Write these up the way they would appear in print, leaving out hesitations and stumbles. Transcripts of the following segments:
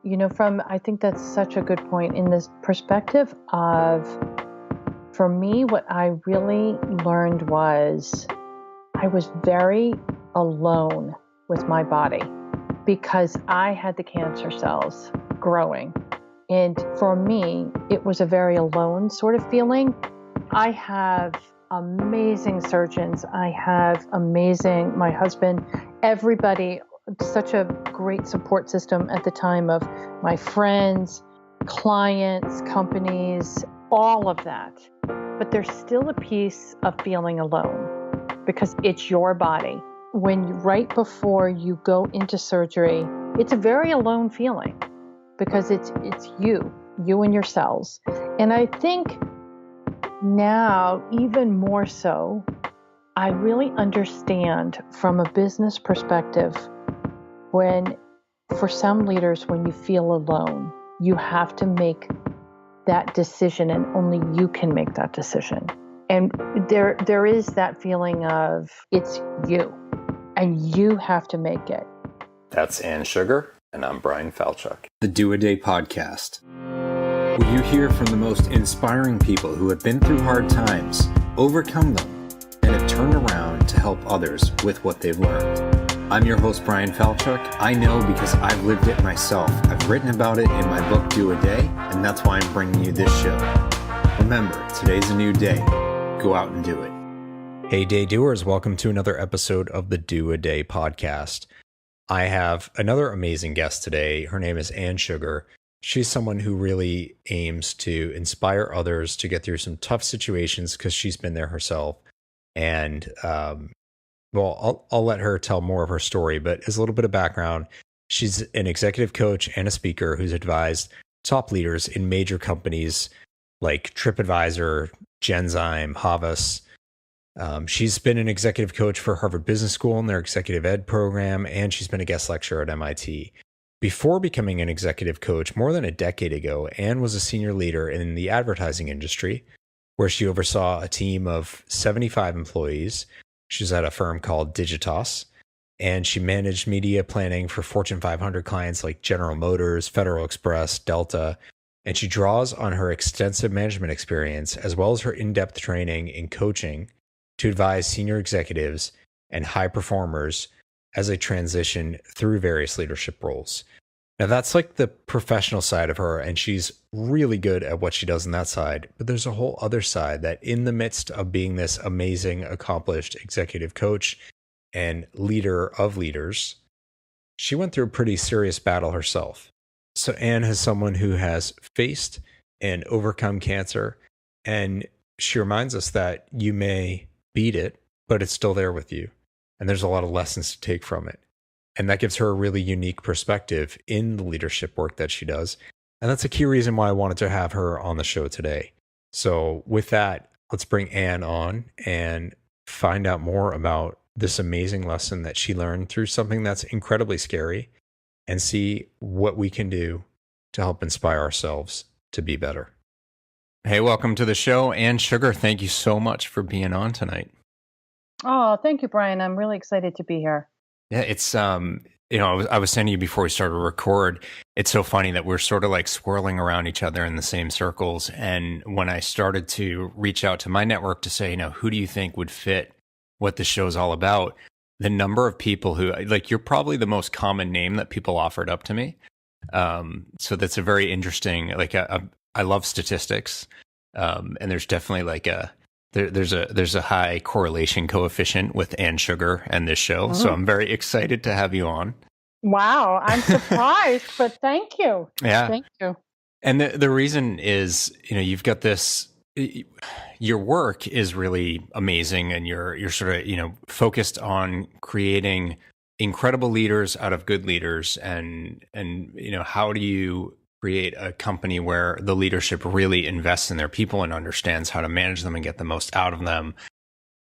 I think that's such a good point in this perspective of, for me, what I really learned was I was very alone with my body because I had the cancer cells growing. And for me, it was a very alone sort of feeling. I have amazing surgeons. I have my husband, everybody, such a great support system at the time of my friends, clients, companies, all of that. But there's still a piece of feeling alone because it's your body. Right before you go into surgery, it's a very alone feeling because it's you and your cells. And I think now, even more so, I really understand from a business perspective for some leaders, when you feel alone, you have to make that decision and only you can make that decision. And there is that feeling of it's you and you have to make it. That's Ann Sugar, and I'm Brian Falchuk. The Do-A-Day Podcast, where you hear from the most inspiring people who have been through hard times, overcome them, and have turned around to help others with what they've learned. I'm your host, Brian Falchuk. I know because I've lived it myself. I've written about it in my book, Do-A-Day, and that's why I'm bringing you this show. Remember, today's a new day. Go out and do it. Hey, day doers. Welcome to another episode of the Do-A-Day Podcast. I have another amazing guest today. Her name is Ann Sugar. She's someone who really aims to inspire others to get through some tough situations because she's been there herself. And, I'll let her tell more of her story, but as a little bit of background, she's an executive coach and a speaker who's advised top leaders in major companies like TripAdvisor, Genzyme, Havas. She's been an executive coach for Harvard Business School in their executive ed program, and she's been a guest lecturer at MIT. Before becoming an executive coach more than a decade ago, Ann was a senior leader in the advertising industry, where she oversaw a team of 75 employees. She was at a firm called Digitas, and she managed media planning for Fortune 500 clients like General Motors, Federal Express, Delta, and she draws on her extensive management experience as well as her in-depth training in coaching to advise senior executives and high performers as they transition through various leadership roles. Now, that's like the professional side of her, and she's really good at what she does on that side. But there's a whole other side that in the midst of being this amazing, accomplished executive coach and leader of leaders, she went through a pretty serious battle herself. So Ann is someone who has faced and overcome cancer, and she reminds us that you may beat it, but it's still there with you. And there's a lot of lessons to take from it. And that gives her a really unique perspective in the leadership work that she does. And that's a key reason why I wanted to have her on the show today. So with that, let's bring Ann on and find out more about this amazing lesson that she learned through something that's incredibly scary and see what we can do to help inspire ourselves to be better. Hey, welcome to the show, Ann Sugar. Thank you so much for being on tonight. Oh, thank you, Brian. I'm really excited to be here. Yeah, it's, I was saying to you before we started to record, it's so funny that we're sort of like swirling around each other in the same circles. And when I started to reach out to my network to say, who do you think would fit what the show's all about? The number of people who, like, you're probably the most common name that people offered up to me. So that's a very interesting, I love statistics. And there's definitely like there's a high correlation coefficient with Ann Sugar and this show. So I'm very excited to have you on. Wow, I'm surprised, but thank you. Yeah. Thank you. And the reason is, you've got this, your work is really amazing, and you're sort of, focused on creating incredible leaders out of good leaders. And how do you create a company where the leadership really invests in their people and understands how to manage them and get the most out of them?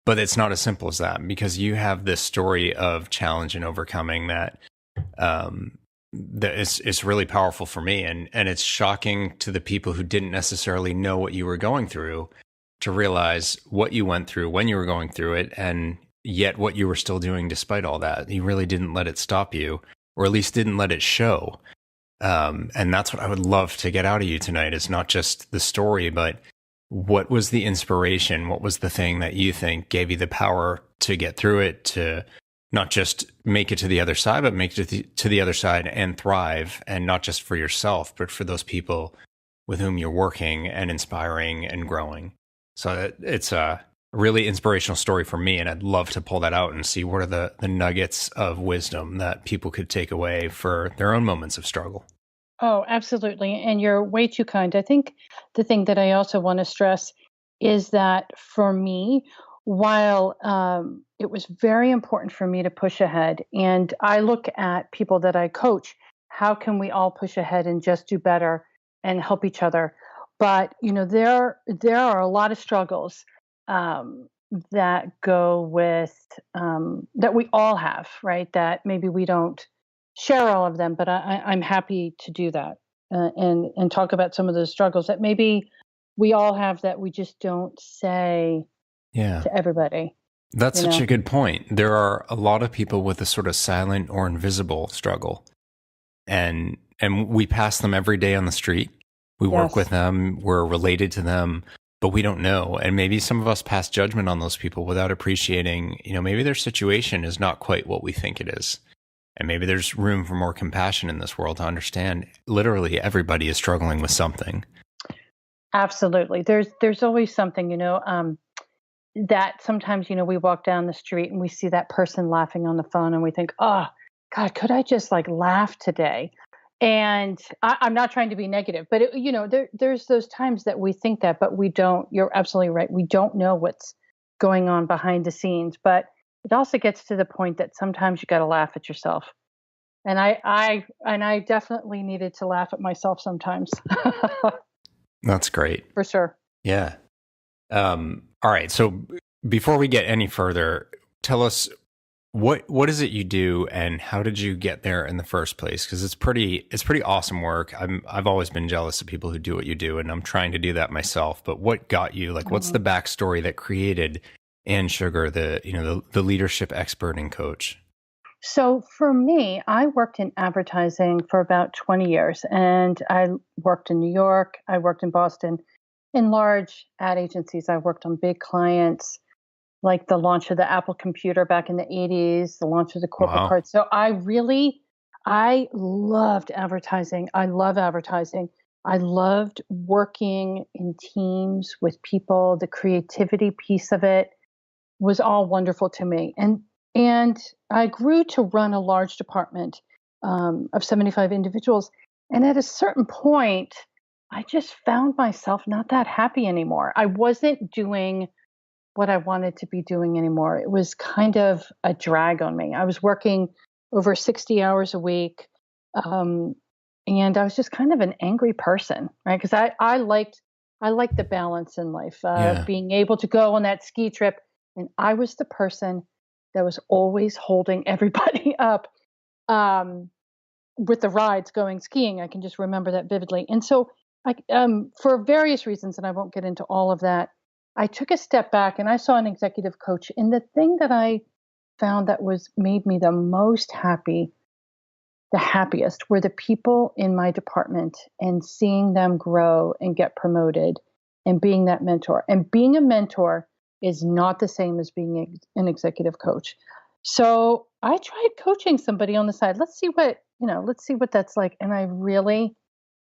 But it's not as simple as that, because you have this story of challenge and overcoming that it's really powerful for me, and it's shocking to the people who didn't necessarily know what you were going through to realize what you went through when you were going through it, and yet what you were still doing despite all that. You really didn't let it stop you, or at least didn't let it show. And that's what I would love to get out of you tonight, is not just the story, but what was the inspiration? What was the thing that you think gave you the power to get through it, to not just make it to the other side, but make it to the other side and thrive, and not just for yourself, but for those people with whom you're working and inspiring and growing. So it's a really inspirational story for me, and I'd love to pull that out and see what are the nuggets of wisdom that people could take away for their own moments of struggle. Oh, absolutely. And you're way too kind. I think the thing that I also want to stress is that for me, while it was very important for me to push ahead, and I look at people that I coach, how can we all push ahead and just do better and help each other? But there are a lot of struggles that go with that we all have, right? That maybe we don't share all of them, but I'm happy to do that and talk about some of those struggles that maybe we all have that we just don't say to everybody. That's such a good point. There are a lot of people with a sort of silent or invisible struggle, and we pass them every day on the street. We work with them, we're related to them, but we don't know. And maybe some of us pass judgment on those people without appreciating, maybe their situation is not quite what we think it is. And maybe there's room for more compassion in this world to understand literally everybody is struggling with something. Absolutely. There's always something, that sometimes, we walk down the street and we see that person laughing on the phone and we think, oh, God, could I just laugh today? And I'm not trying to be negative, but there's those times that we think that, but we don't. You're absolutely right. We don't know what's going on behind the scenes, but it also gets to the point that sometimes you got to laugh at yourself. And I definitely needed to laugh at myself sometimes. That's great. For sure. Yeah. All right. So before we get any further, tell us what is it you do and how did you get there in the first place? Because it's pretty awesome work. I've always been jealous of people who do what you do, and I'm trying to do that myself. But what got you? What's the backstory that created Ann Sugar, the leadership expert and coach? So for me, I worked in advertising for about 20 years, and I worked in New York. I worked in Boston in large ad agencies. I worked on big clients, like the launch of the Apple computer back in the 80s, the launch of the corporate card. So I loved advertising. I love advertising. I loved working in teams with people. The creativity piece of it was all wonderful to me. And I grew to run a large department of 75 individuals. And at a certain point, I just found myself not that happy anymore. I wasn't doing what I wanted to be doing anymore. It was kind of a drag on me. I was working over 60 hours a week. And I was just kind of an angry person, right? Because I liked the balance in life, being able to go on that ski trip. And I was the person that was always holding everybody up with the rides going skiing. I can just remember that vividly. And so for various reasons, and I won't get into all of that, I took a step back and I saw an executive coach. And the thing that I found that made me the most happy, the happiest, were the people in my department and seeing them grow and get promoted and being that mentor. And being a mentor is not the same as being an executive coach. So I tried coaching somebody on the side. Let's see what that's like. And I really,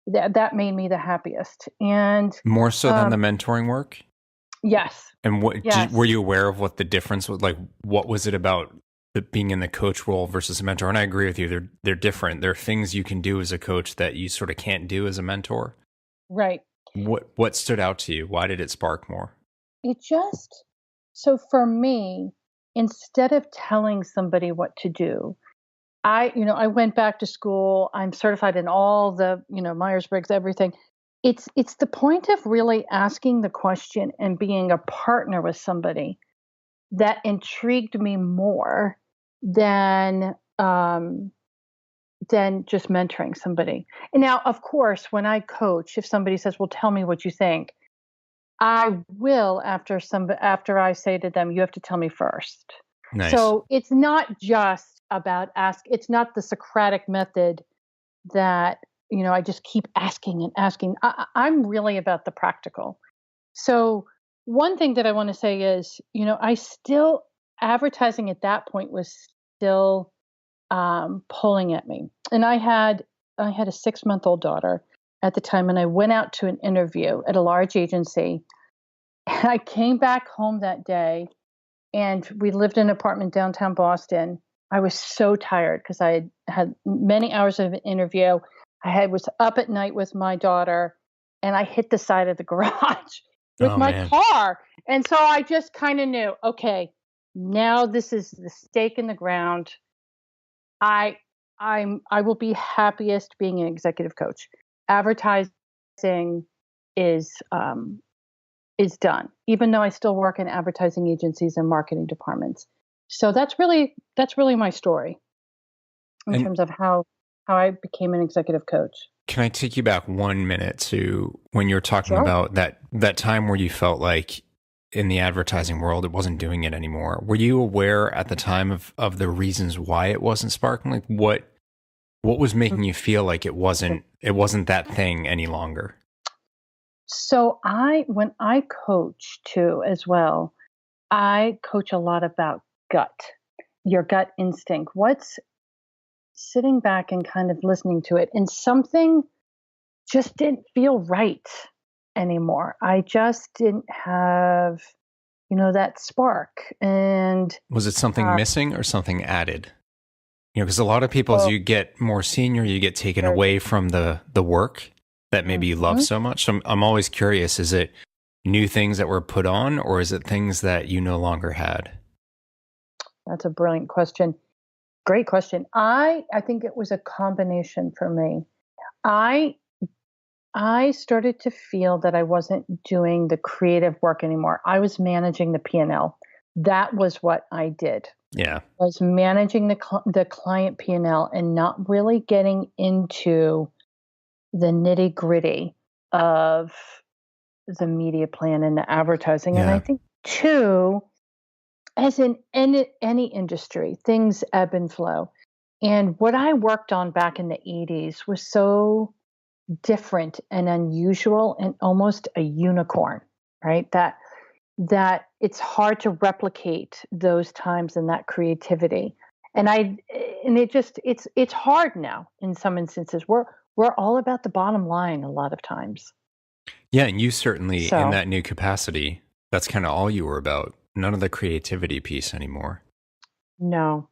that made me the happiest. And more so than the mentoring work? Yes. And were you aware of what the difference was? What was it about being in the coach role versus a mentor? And I agree with you. They're different. There are things you can do as a coach that you sort of can't do as a mentor. Right. What stood out to you? Why did it spark more? So for me, instead of telling somebody what to do, I went back to school. I'm certified in all the, Myers-Briggs, everything. It's the point of really asking the question and being a partner with somebody that intrigued me more than just mentoring somebody. And now, of course, when I coach, if somebody says, well, tell me what you think, I will after I say to them, you have to tell me first. Nice. So it's not just about it's not the Socratic method that, I just keep asking and asking. I'm really about the practical. So one thing that I want to say is, advertising at that point was still pulling at me. And I had a 6-month-old daughter at the time, and I went out to an interview at a large agency. And I came back home that day, and we lived in an apartment downtown Boston. I was so tired because I had many hours of an interview. Was up at night with my daughter, and I hit the side of the garage with my car. And so I just kind of knew, okay, now this is the stake in the ground. I will be happiest being an executive coach. Advertising is done, even though I still work in advertising agencies and marketing departments. So that's really my story in terms of how I became an executive coach. Can I take you back 1 minute to when you're talking about that time where you felt like in the advertising world it wasn't doing it anymore? Were you aware at the time of the reasons why it wasn't sparking? Like what was making you feel like it wasn't that thing any longer? So when I coach too as well, I coach a lot about your gut instinct. What's sitting back and kind of listening to it, and something just didn't feel right anymore. I just didn't have, that spark. And was it something missing or something added? Because a lot of people, as you get more senior, you get taken away from the work that maybe you love so much. So I'm always curious, is it new things that were put on, or is it things that you no longer had? That's a brilliant question. Great question. I think it was a combination for me. I started to feel that I wasn't doing the creative work anymore. I was managing the P&L. That was what I did. Yeah. I was managing the client P&L and not really getting into the nitty gritty of the media plan and the advertising. Yeah. And I think too, as in any industry, things ebb and flow. And what I worked on back in the 80s was so different and unusual and almost a unicorn, right? That it's hard to replicate those times and that creativity. And it's hard now in some instances. We're all about the bottom line a lot of times. Yeah, and you certainly in that new capacity, that's kind of all you were about. None of the creativity piece anymore. No.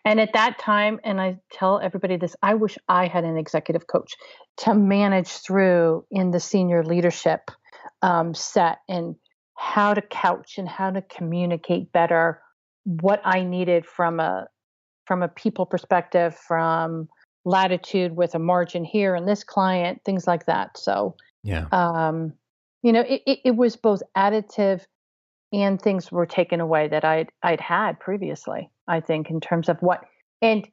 And at that time, and I tell everybody this, I wish I had an executive coach to manage through in the senior leadership set, and how to couch and how to communicate better what I needed from a people perspective, from latitude with a margin here and this client, things like that. So, yeah, it was both additive and things were taken away that I'd had previously, I think, in terms of what, and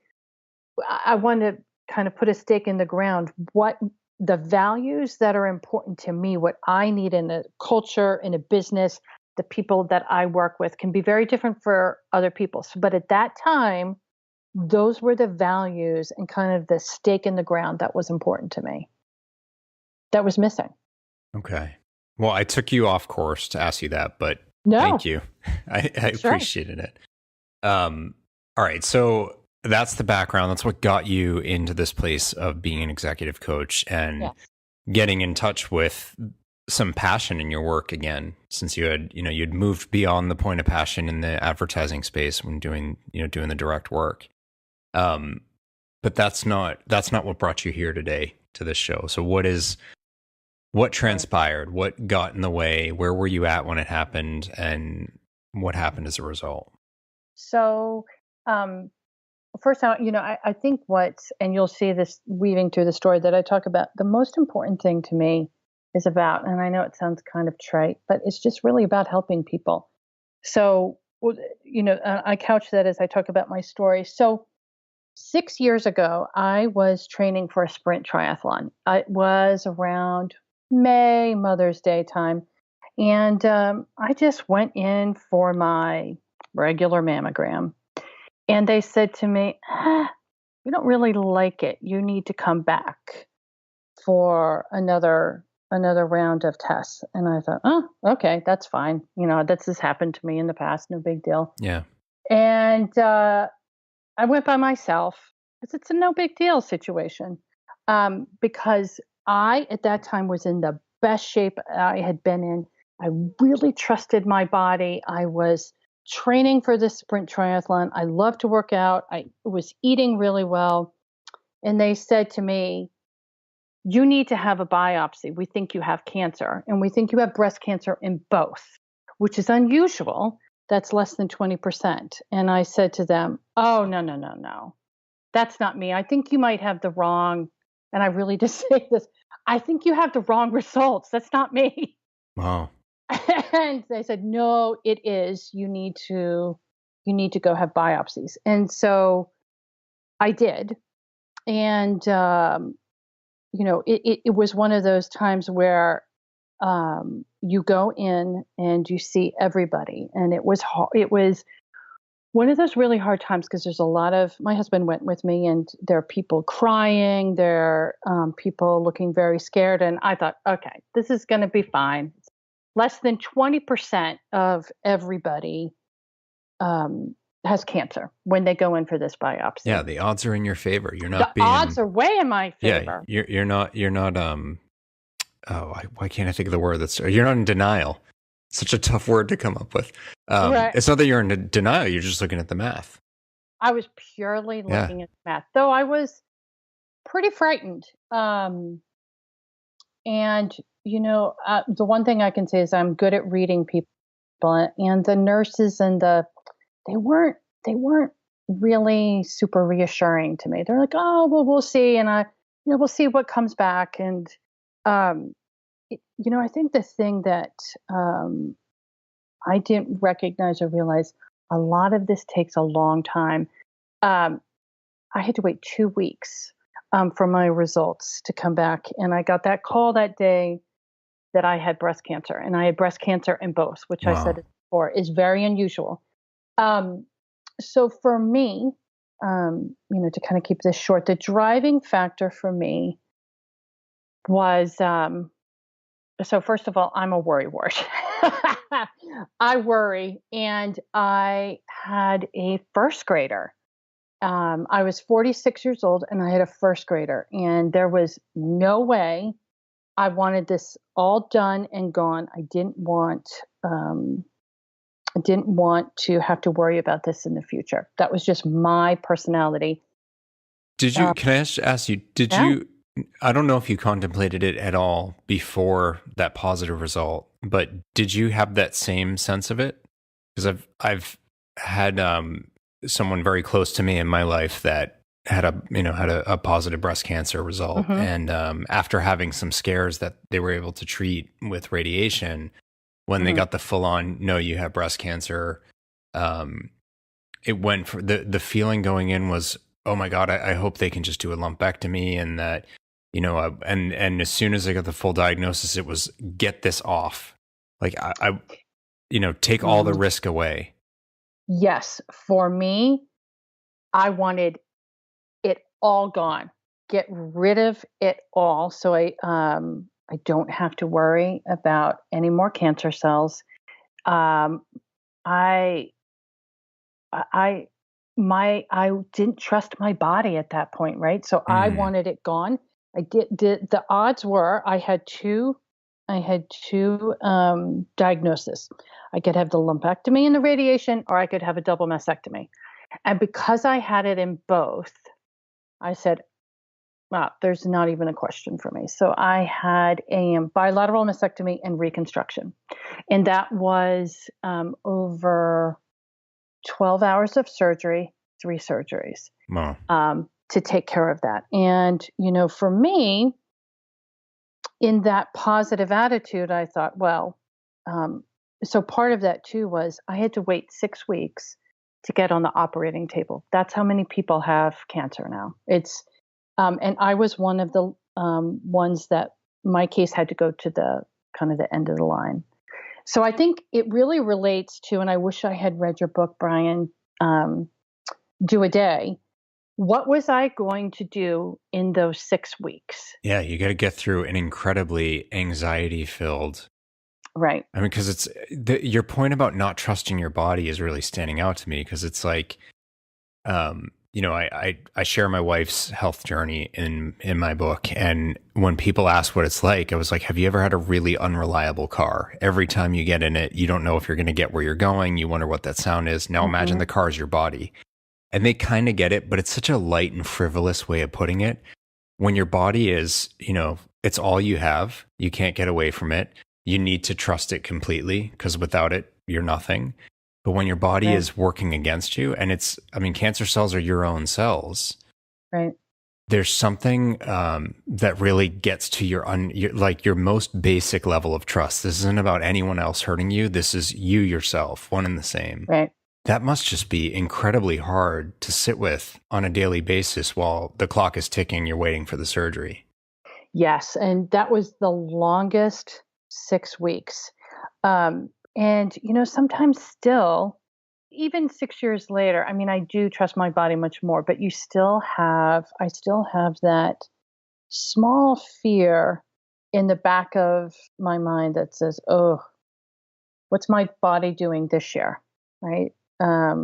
I want to kind of put a stake in the ground, what the values that are important to me, what I need in a culture, in a business, the people that I work with can be very different for other people. But at that time, those were the values and kind of the stake in the ground that was important to me, that was missing. Okay. Well, I took you off course to ask you that, but no. Thank you. I appreciated it. All right. So that's the background. That's what got you into this place of being an executive coach and getting in touch with some passion in your work again, since you'd moved beyond the point of passion in the advertising space when doing the direct work. But that's not what brought you here today to this show. So what transpired? What got in the way? Where were you at when it happened? And what happened as a result? So, first, I think and you'll see this weaving through the story that I talk about, the most important thing to me is about, and I know it sounds kind of trite, but it's just really about helping people. So, I couch that as I talk about my story. So 6 years ago, I was training for a sprint triathlon. It was around Mother's Day time. And I just went in for my regular mammogram. And they said to me, we don't really like it. You need to come back for another round of tests. And I thought, oh, okay, that's fine. This has happened to me in the past. No big deal. Yeah. And I went by myself because it's a no big deal situation. Because I, at that time, was in the best shape I had been in. I really trusted my body. I was training for the sprint triathlon. I love to work out. I was eating really well. And they said to me, you need to have a biopsy. We think you have cancer, and we think you have breast cancer in both, which is unusual. That's less than 20%. And I said to them, oh, no. That's not me. I think you might have the wrong, and I really just say this, I think you have the wrong results. That's not me. Wow. And they said, no, it is. You need to go have biopsies. And so I did. And, it was one of those times where you go in and you see everybody. And it was one of those really hard times because there's a lot of, my husband went with me, and there are people crying, there are people looking very scared. And I thought, okay, this is going to be fine. Less than 20% of everybody has cancer when they go in for this biopsy. Yeah, the odds are in your favor. You're not the odds are way in my favor. Yeah, you're not why can't I think of the word you're not in denial. Such a tough word to come up with. Right. It's not that you're in denial, you're just looking at the math. I was purely looking at the math, though I was pretty frightened. And the one thing I can say is I'm good at reading people, and the nurses and they weren't really super reassuring to me. They're like, oh, well, we'll see. And we'll see what comes back. And, I think the thing that I didn't recognize or realize, a lot of this takes a long time. I had to wait 2 weeks for my results to come back. And I got that call that day that I had breast cancer, and I had breast cancer in both, which Wow. I said before is very unusual. So for me, to kind of keep this short, the driving factor for me was, so first of all, I'm a worrywart. I worry. And I had a first grader. I was 46 years old, and I had a first grader, and there was no way I wanted this all done and gone. I didn't want to have to worry about this in the future. That was just my personality. Can I ask you, I don't know if you contemplated it at all before that positive result, but did you have that same sense of it? Because I've had someone very close to me in my life that had a positive breast cancer result. Mm-hmm. And after having some scares that they were able to treat with radiation, when they got the full on, no, you have breast cancer, it went for the feeling going in was, oh my God, I hope they can just do a lumpectomy, and that, and as soon as I got the full diagnosis, it was get this off. Like I take all the risk away. Yes. For me, I wanted it all gone, get rid of it all. So I don't have to worry about any more cancer cells. I didn't trust my body at that point, right? So I wanted it gone. The odds were I had two diagnoses. I could have the lumpectomy and the radiation, or I could have a double mastectomy. And because I had it in both, I said, wow, there's not even a question for me. So I had a bilateral mastectomy and reconstruction. And that was over 12 hours of surgery, 3 surgeries. Wow. To take care of that. And, for me, in that positive attitude, I thought, well, so part of that too was I had to wait 6 weeks to get on the operating table. That's how many people have cancer now. It's, and I was one of the ones that my case had to go to the kind of the end of the line. So I think it really relates to, and I wish I had read your book, Brian, Do a Day. what was I going to do in those 6 weeks? Yeah, you got to get through an incredibly anxiety-filled. Right. I mean, because your point about not trusting your body is really standing out to me, because it's like, I share my wife's health journey in my book, and when people ask what it's like, I was like, have you ever had a really unreliable car? Every time you get in it, you don't know if you're going to get where you're going. You wonder what that sound is. Now imagine the car is your body. And they kind of get it, but it's such a light and frivolous way of putting it. When your body is, it's all you have, you can't get away from it. You need to trust it completely, because without it, you're nothing. But when your body is working against you, and cancer cells are your own cells. Right. There's something that really gets to your most basic level of trust. This isn't about anyone else hurting you. This is you yourself, one and the same. Right. That must just be incredibly hard to sit with on a daily basis while the clock is ticking, you're waiting for the surgery. Yes. And that was the longest 6 weeks. Sometimes still, even 6 years later, I do trust my body much more, but I still have that small fear in the back of my mind that says, oh, what's my body doing this year? Right.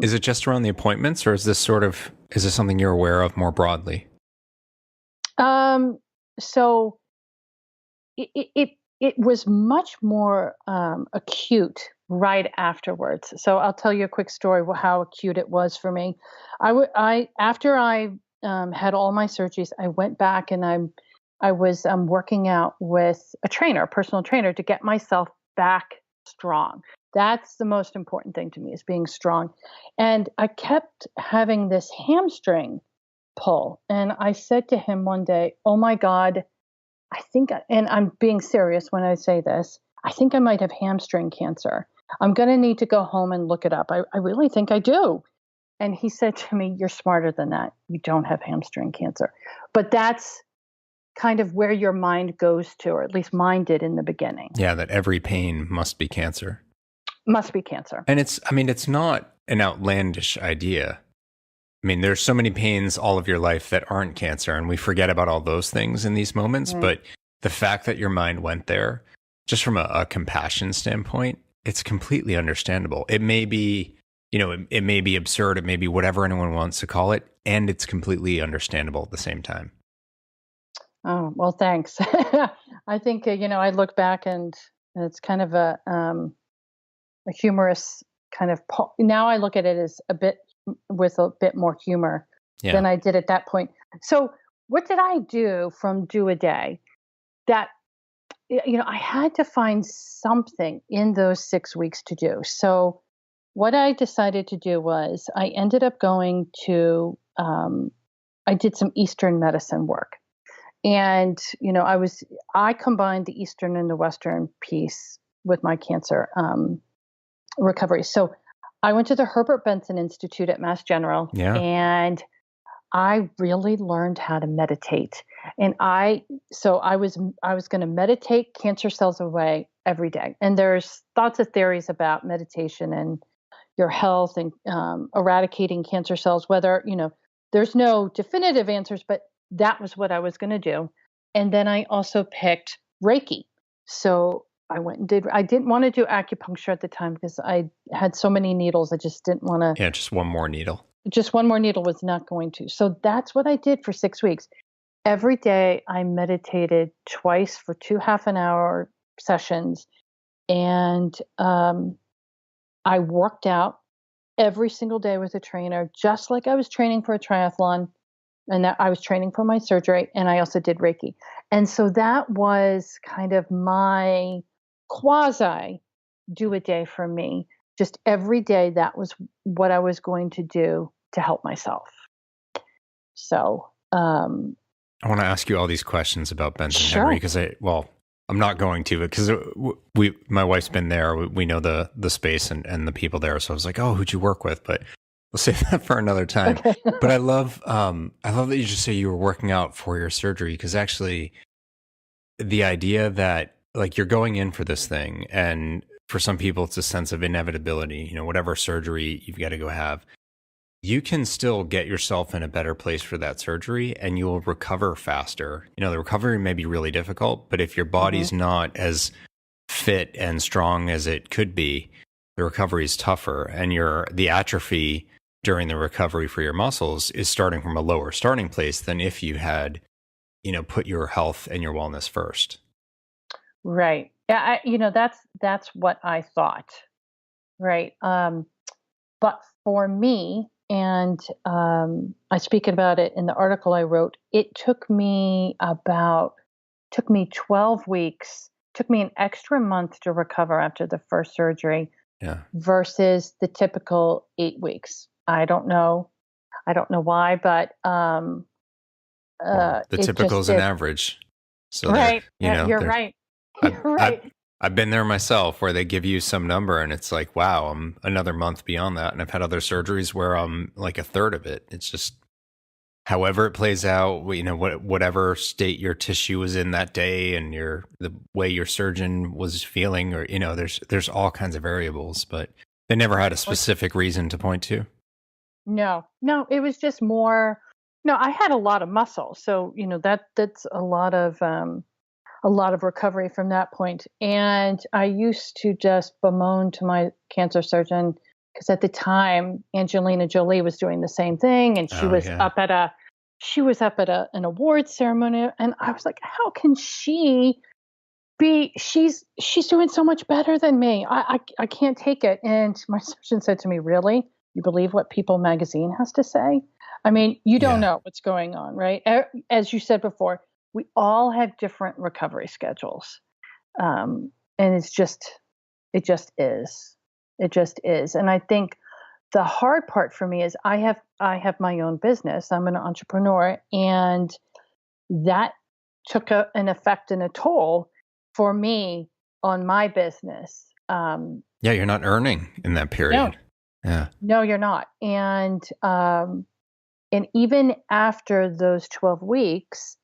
Is it just around the appointments, or is this something you're aware of more broadly? So it was much more acute right afterwards. So I'll tell you a quick story how acute it was for me. After I had all my surgeries, I went back and I was working out with a personal trainer, to get myself back strong. That's the most important thing to me, is being strong. And I kept having this hamstring pull. And I said to him one day, oh my God, I think, and I'm being serious when I say this, I think I might have hamstring cancer. I'm going to need to go home and look it up. I really think I do. And he said to me, you're smarter than that. You don't have hamstring cancer. But that's kind of where your mind goes to, or at least mine did in the beginning. Yeah, that every pain must be cancer. Must be cancer. And it's not an outlandish idea. There's so many pains all of your life that aren't cancer, and we forget about all those things in these moments. Right. But the fact that your mind went there, just from a compassion standpoint, it's completely understandable. It may be, it may be absurd. It may be whatever anyone wants to call it. And it's completely understandable at the same time. Oh, well, thanks. I think, I look back and it's kind of a humorous kind of, now I look at it as with a bit more humor than I did at that point. So what did I do from Do a Day? That, I had to find something in those 6 weeks to do. So what I decided to do was I ended up going to, I did some Eastern medicine work. And, I combined the Eastern and the Western piece with my cancer recovery. So I went to the Herbert Benson Institute at Mass General, and I really learned how to meditate. And so I was going to meditate cancer cells away every day. And there's lots of theories about meditation and your health and eradicating cancer cells, whether, there's no definitive answers, but that was what I was going to do. And then I also picked Reiki. So I went and I didn't want to do acupuncture at the time because I had so many needles. I just didn't want to. Yeah, just one more needle. Just one more needle was not going to. So that's what I did for 6 weeks. Every day I meditated twice for 2 half-an-hour sessions. And I worked out every single day with a trainer, just like I was training for a triathlon. And that I was training for my surgery, and I also did Reiki. And so that was kind of my quasi do a day for me. Just every day, that was what I was going to do to help myself. So I want to ask you all these questions about Benson Henry, because I'm not going to, because my wife's been there. We know the space and the people there. So I was like, oh, who'd you work with? But we'll save that for another time. Okay. But I love that you just say you were working out for your surgery, because actually the idea that like you're going in for this thing, and for some people it's a sense of inevitability, whatever surgery you've got to go have. you can still get yourself in a better place for that surgery and you'll recover faster. The recovery may be really difficult, but if your body's not as fit and strong as it could be, the recovery is tougher, and the atrophy during the recovery for your muscles is starting from a lower starting place than if you had, put your health and your wellness first. Right. Yeah. That's what I thought. Right. But for me, and I speak about it in the article I wrote, it took me 12 weeks, took me an extra month to recover after the first surgery versus the typical 8 weeks. I don't know why, but the typical is an average. So right. You're right. You're right. I've been there myself where they give you some number and it's like, wow, I'm another month beyond that. And I've had other surgeries where I'm like a third of it. It's just however it plays out, whatever state your tissue was in that day and the way your surgeon was feeling, or, there's all kinds of variables, but they never had a specific reason to point to. No, it was just more, I had a lot of muscle. So, that's a lot of recovery from that point. And I used to just bemoan to my cancer surgeon because at the time Angelina Jolie was doing the same thing, and she was up at an award ceremony, and I was like, how can she be? She's doing so much better than me. I can't take it. And my surgeon said to me, "Really? You believe what People magazine has to say? I mean, you don't know what's going on, right? As you said before, we all have different recovery schedules. And it just is. And I think the hard part for me is I have my own business. I'm an entrepreneur, and that took an effect and a toll for me on my business. You're not earning in that period. No, you're not. And even after those 12 weeks,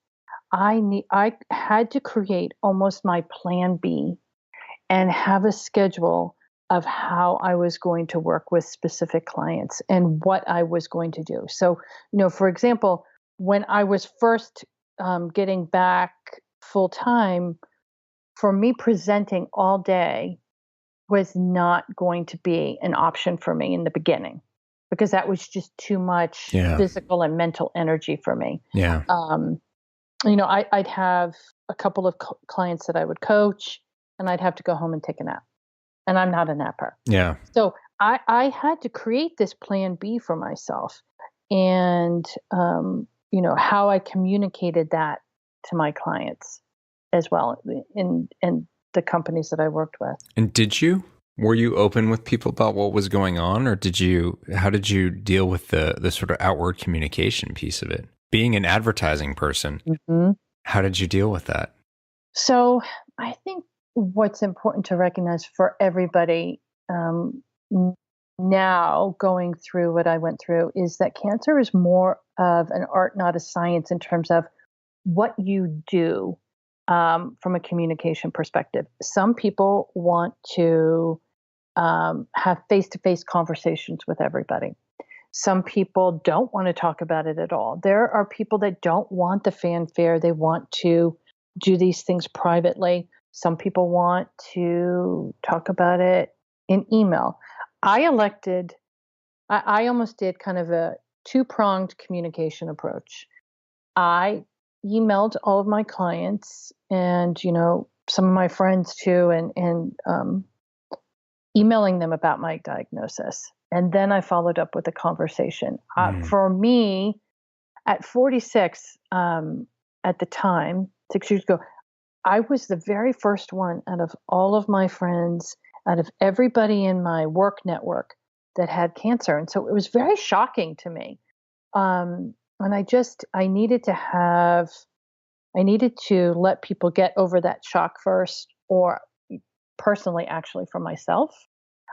I had to create almost my plan B and have a schedule of how I was going to work with specific clients and what I was going to do. So, for example, when I was first getting back full time, for me, presenting all day was not going to be an option for me in the beginning, because that was just too much physical and mental energy for me. Yeah. I'd have a couple of clients that I would coach, and I'd have to go home and take a nap. And I'm not a napper. Yeah. So I had to create this plan B for myself, and, how I communicated that to my clients as well in the companies that I worked with. And were you open with people about what was going on, or how did you deal with the sort of outward communication piece of it? Being an advertising person, how did you deal with that? So I think what's important to recognize for everybody now going through what I went through is that cancer is more of an art, not a science, in terms of what you do from a communication perspective. Some people want to have face-to-face conversations with everybody. Some people don't want to talk about it at all. There are people that don't want the fanfare. They want to do these things privately. Some people want to talk about it in email. I almost did kind of a two-pronged communication approach. I emailed all of my clients and, some of my friends too, and emailing them about my diagnosis. And then I followed up with a conversation. For me, at 46, at the time, 6 years ago, I was the very first one out of all of my friends, out of everybody in my work network that had cancer. And so it was very shocking to me. And I needed to let people get over that shock first, or personally, actually, for myself.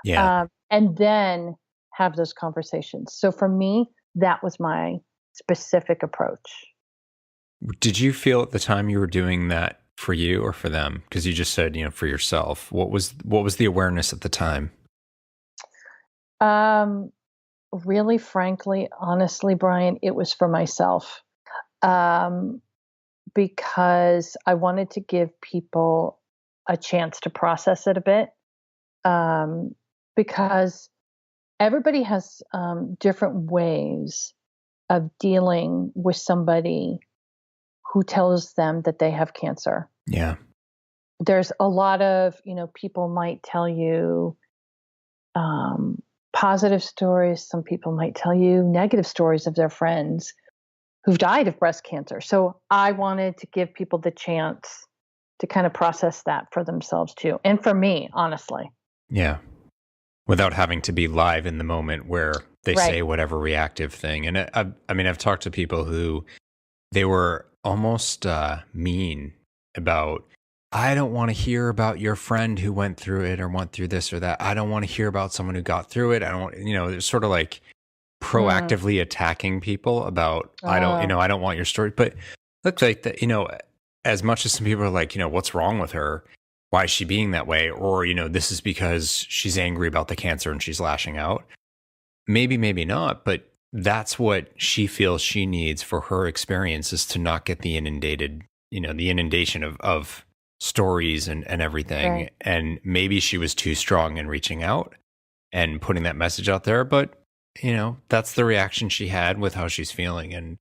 Yeah. And then have those conversations. So for me, that was my specific approach. Did you feel at the time you were doing that for you or for them? Because you just said, for yourself. What was the awareness at the time? really, frankly, honestly, Brian, it was for myself. Because I wanted to give people a chance to process it a bit. Because everybody has different ways of dealing with somebody who tells them that they have cancer. Yeah. There's a lot of, people might tell you positive stories. Some people might tell you negative stories of their friends who've died of breast cancer. So I wanted to give people the chance to kind of process that for themselves too. And for me, honestly. Yeah. Without having to be live in the moment where they Right. say whatever reactive thing. And I've talked to people who they were almost mean about, I don't want to hear about your friend who went through it or went through this or that. I don't want to hear about someone who got through it. I don't want, it's sort of like proactively attacking people about, I don't want your story. But looks like that, as much as some people are like, what's wrong with her? Why is she being that way? Or, this is because she's angry about the cancer and she's lashing out. Maybe, maybe not, but that's what she feels she needs for her experience, is to not get the inundation of stories and everything. Right. And maybe she was too strong in reaching out and putting that message out there. But, that's the reaction she had with how she's feeling. And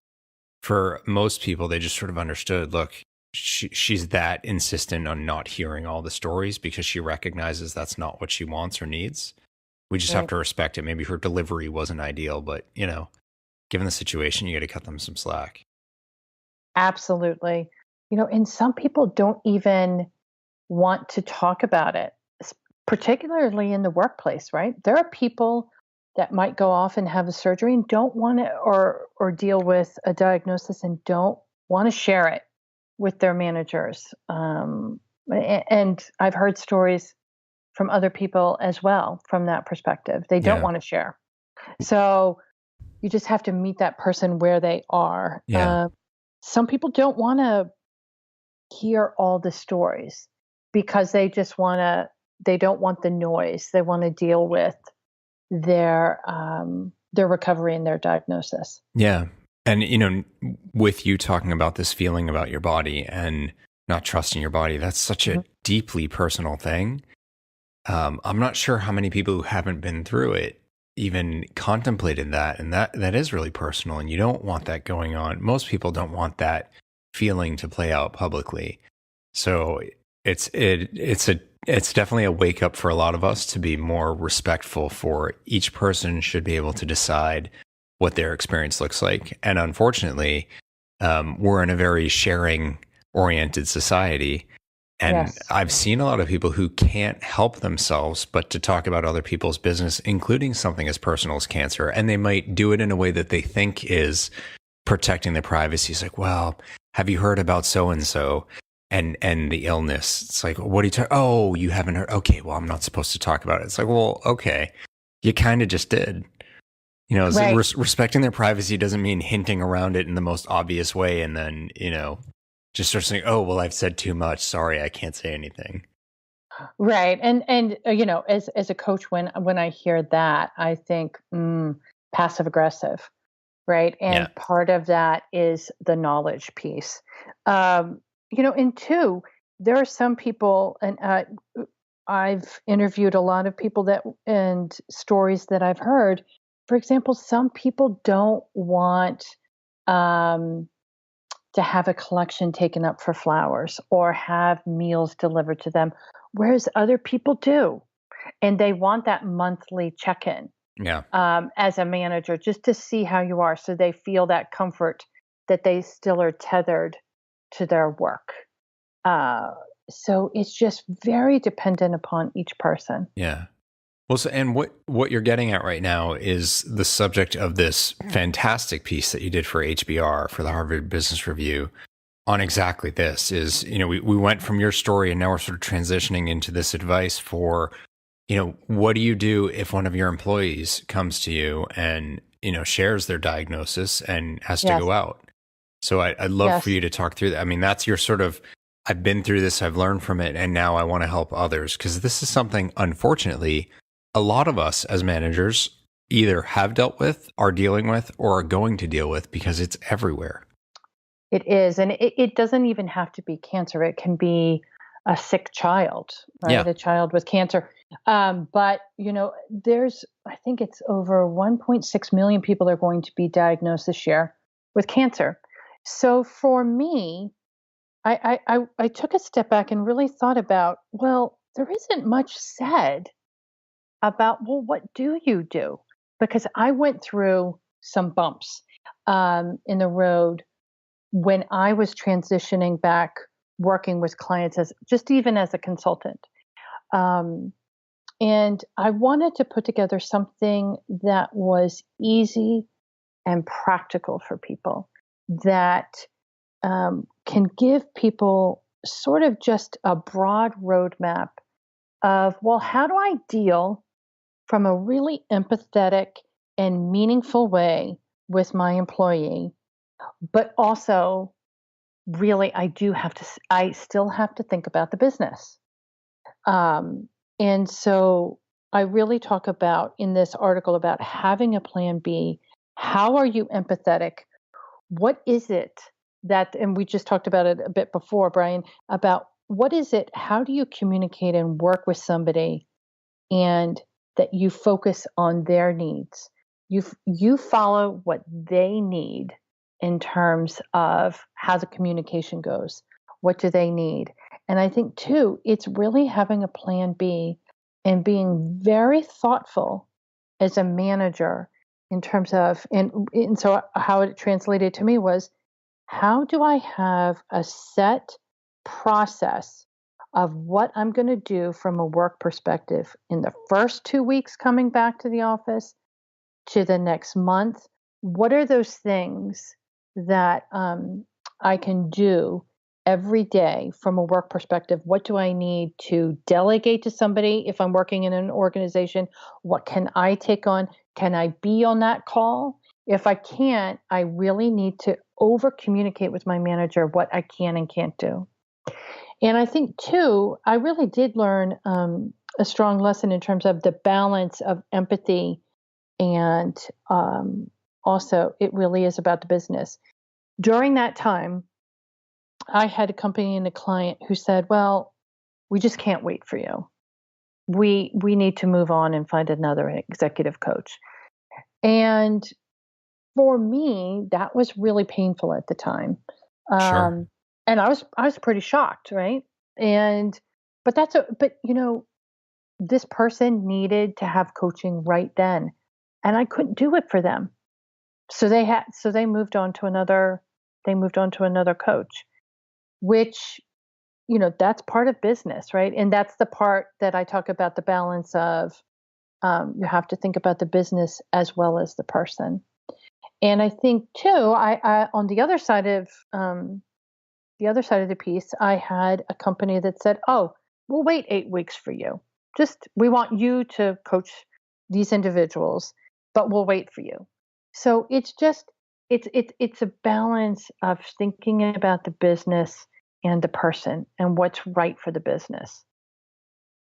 for most people, they just sort of understood, look, she's that insistent on not hearing all the stories because she recognizes that's not what she wants or needs. We just have to respect it. Maybe her delivery wasn't ideal, but, given the situation, you got to cut them some slack. Absolutely. And some people don't even want to talk about it, particularly in the workplace, right? There are people that might go off and have a surgery and don't want to, or deal with a diagnosis and don't want to share it with their managers. And I've heard stories from other people as well from that perspective. They don't want to share. So you just have to meet that person where they are. Yeah. Some people don't want to hear all the stories because they don't want the noise. They want to deal with their recovery and their diagnosis. Yeah. And, with you talking about this feeling about your body and not trusting your body, that's such a deeply personal thing. I'm not sure how many people who haven't been through it even contemplated that. And that is really personal. And you don't want that going on. Most people don't want that feeling to play out publicly. So it's definitely a wake up for a lot of us to be more respectful. For each person should be able to decide what their experience looks like. And unfortunately, we're in a very sharing oriented society. And I've seen a lot of people who can't help themselves but to talk about other people's business, including something as personal as cancer. And they might do it in a way that they think is protecting their privacy. It's like, well, have you heard about so-and-so and the illness? It's like, what are you talking? Oh, you haven't heard? Okay, well, I'm not supposed to talk about it. It's like, well, okay, you kind of just did. Respecting their privacy doesn't mean hinting around it in the most obvious way and then, just start saying, oh, well, I've said too much. Sorry, I can't say anything. Right. And as a coach, when I hear that, I think passive aggressive, right? And part of that is the knowledge piece. And two, there are some people, and I've interviewed a lot of people and stories that I've heard. For example, some people don't want to have a collection taken up for flowers or have meals delivered to them, whereas other people do. And they want that monthly check-in as a manager, just to see how you are. So they feel that comfort that they still are tethered to their work. So it's just very dependent upon each person. Yeah. Well, so, and what you're getting at right now is the subject of this fantastic piece that you did for HBR, for the Harvard Business Review, on exactly this. Is, we went from your story and now we're sort of transitioning into this advice for, what do you do if one of your employees comes to you and, shares their diagnosis and has to go out? So I'd love for you to talk through that. I mean, that's your sort of, I've been through this, I've learned from it, and now I want to help others. Because this is something, unfortunately, a lot of us as managers either have dealt with, are dealing with, or are going to deal with because it's everywhere. It is. And it doesn't even have to be cancer. It can be a sick child, right? Yeah. A child with cancer. But, I think it's over 1.6 million people are going to be diagnosed this year with cancer. So for me, I took a step back and really thought about, well, there isn't much said about, well, what do you do? Because I went through some bumps in the road when I was transitioning back working with clients as just even as a consultant. And I wanted to put together something that was easy and practical for people that can give people sort of just a broad roadmap of, well, how do I deal from a really empathetic and meaningful way with my employee, but also really I still have to think about the business. And so I really talk about in this article about having a plan B. How are you empathetic? What is it and we just talked about it a bit before, Brian, about what is it? How do you communicate and work with somebody and that you focus on their needs? You follow what they need in terms of how the communication goes. What do they need? And I think, too, it's really having a plan B and being very thoughtful as a manager in terms of, and so how it translated to me was, how do I have a set process of what I'm going to do from a work perspective in the first 2 weeks coming back to the office to the next month? What are those things that I can do every day from a work perspective? What do I need to delegate to somebody if I'm working in an organization? What can I take on? Can I be on that call? If I can't, I really need to over communicate with my manager what I can and can't do. And I think, too, I really did learn a strong lesson in terms of the balance of empathy and also it really is about the business. During that time, I had a company and a client who said, well, we just can't wait for you. We need to move on and find another executive coach. And for me, that was really painful at the time. Sure. And I was pretty shocked, right? But this person needed to have coaching right then, and I couldn't do it for them. So they moved on to another coach, which, that's part of business, right? And that's the part that I talk about, the balance of you have to think about the business as well as the person. And I think too, I on the other side of the piece, I had a company that said, "Oh, we'll wait 8 weeks for you. We want you to coach these individuals, but we'll wait for you." So it's a balance of thinking about the business and the person and what's right for the business.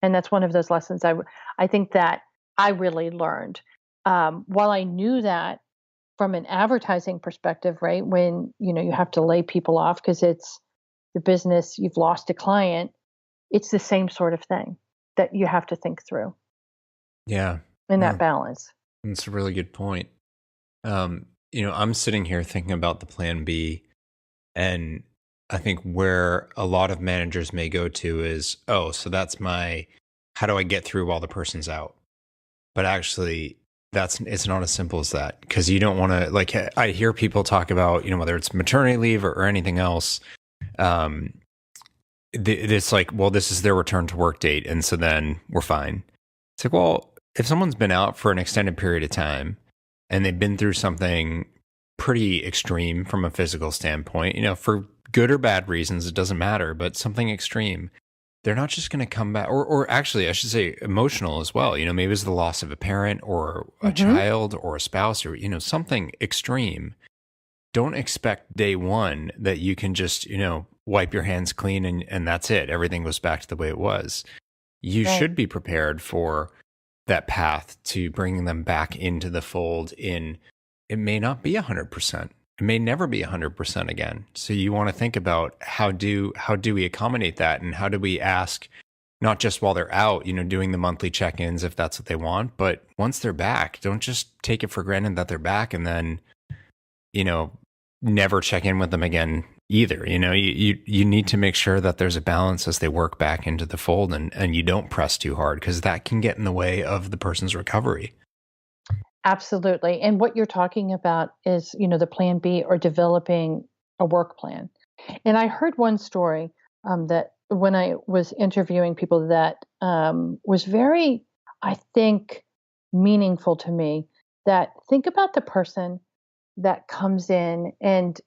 And that's one of those lessons I think that I really learned. While I knew that from an advertising perspective, right, when you have to lay people off because it's the business, you've lost a client, it's the same sort of thing that you have to think through. Yeah. In that balance. That's a really good point. I'm sitting here thinking about the plan B, and I think where a lot of managers may go to is, oh, so that's how do I get through while the person's out? But actually, it's not as simple as that, because you don't want to, I hear people talk about, whether it's maternity leave or anything else, it's like, well, this is their return to work date, and so then we're fine. It's like, well, if someone's been out for an extended period of time and they've been through something pretty extreme from a physical standpoint, for good or bad reasons, it doesn't matter, but something extreme, they're not just going to come back, or actually, I should say emotional as well. Maybe it's the loss of a parent or a child or a spouse or, something extreme. Don't expect day one that you can just, wipe your hands clean and that's it. Everything goes back to the way it was. You should be prepared for that path to bringing them back into the fold it may not be 100%. It may never be 100% again. So you want to think about how do we accommodate that, and how do we ask, not just while they're out, doing the monthly check-ins if that's what they want, but once they're back, don't just take it for granted that they're back and then, never check in with them again either. You need to make sure that there's a balance as they work back into the fold, and you don't press too hard, because that can get in the way of the person's recovery. Absolutely. And what you're talking about is, the plan B, or developing a work plan. And I heard one story that when I was interviewing people that was very, I think, meaningful to me. That think about the person that comes in and,